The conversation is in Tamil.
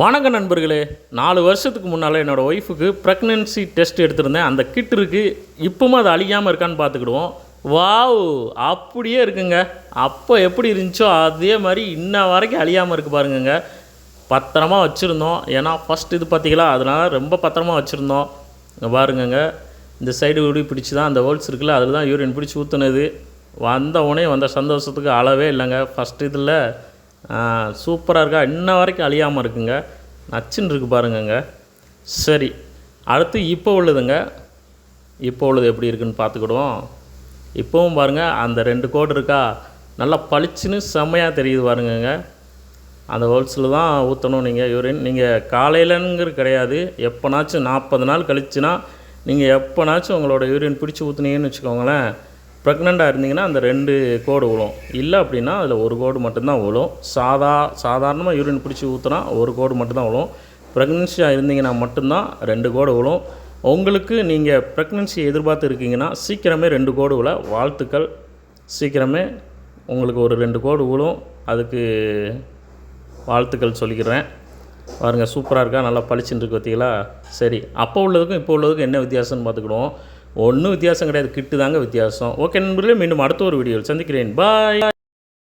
வணக்கம் நண்பர்களே. 4 வருஷத்துக்கு முன்னால் என்னோடய ஒய்ஃபுக்கு ப்ரெக்னன்சி டெஸ்ட் எடுத்திருந்தேன். அந்த கிட் இருக்குது. இப்போவும் அது அழியாமல் இருக்கான்னு பார்த்துக்கிடுவோம். வாவ், அப்படியே இருக்குங்க. அப்போ எப்படி இருந்துச்சோ அதே மாதிரி இன்ன வரைக்கும் அழியாமல் இருக்குது பாருங்கங்க. பத்திரமா வச்சுருந்தோம். ஏன்னா ஃபஸ்ட் இது பார்த்திங்களா, அதனால் ரொம்ப பத்திரமா வச்சுருந்தோம். பாருங்கங்க, இந்த சைடு இப்படி பிடிச்சி தான் அந்த ஹோல்ஸ் இருக்குல்ல, அதில் தான் யூரின் பிடிச்சி ஊற்றுனது. வந்த சந்தோஷத்துக்கு அளவே இல்லைங்க. ஃபஸ்ட் இதில் சூப்பராக இருக்கா, இன்ன வரைக்கும் அழியாமல் இருக்குங்க. நச்சுன்னு இருக்குது பாருங்கங்க. சரி, அடுத்து இப்போ உள்ளதுங்க. இப்போ உள்ளது எப்படி இருக்குதுன்னு பார்த்துக்கிடுவோம். இப்போவும் பாருங்கள், அந்த 2 கோடு இருக்கா, நல்லா பளிச்சுன்னு செம்மையாக தெரியுது பாருங்கங்க. அந்த ஹோல்ஸில் தான் ஊற்றணும் நீங்கள் யூரின். நீங்கள் காலையிலங்கிறது கிடையாது, எப்போனாச்சும் 40 நாள் கழிச்சுன்னா நீங்கள் எப்போனாச்சும் உங்களோட யூரின் பிடிச்சி ஊற்றுனீங்கன்னு வச்சுக்கோங்களேன், ப்ரெக்னெண்ட்டாக இருந்தீங்கன்னா அந்த 2 கோடு விழும். இல்லை அப்படின்னா அதில் 1 கோடு மட்டும்தான் விழும். சாதாரணமாக யூரின் பிடிச்சி ஊற்றினா 1 கோடு மட்டும்தான் விழும். ப்ரெக்னென்சியாக இருந்தீங்கன்னா மட்டும்தான் 2 கோடு விழும். உங்களுக்கு நீங்கள் ப்ரெக்னென்சியை எதிர்பார்த்து இருக்கீங்கன்னா சீக்கிரமே 2 கோடு விழ வாழ்த்துக்கள். சீக்கிரமே உங்களுக்கு ஒரு 2 கோடு விழும். அதுக்கு வாழ்த்துக்கள் சொல்லிக்கிறேன். பாருங்கள், சூப்பராக இருக்கா, நல்லா பளிச்சுன்னு இருக்குது பார்த்தீங்களா. சரி, அப்போ உள்ளதுக்கும் இப்போ உள்ளதுக்கும் என்ன வித்தியாசம்னு பார்த்துக்கிடுவோம். ஒன்றும் வித்தியாசம் கிடையாது, கிட்டு தாங்க வித்தியாசம். ஓகே நண்பர்களே, மீண்டும் அடுத்த ஒரு வீடியோவில் சந்திக்கிறேன். பாய்.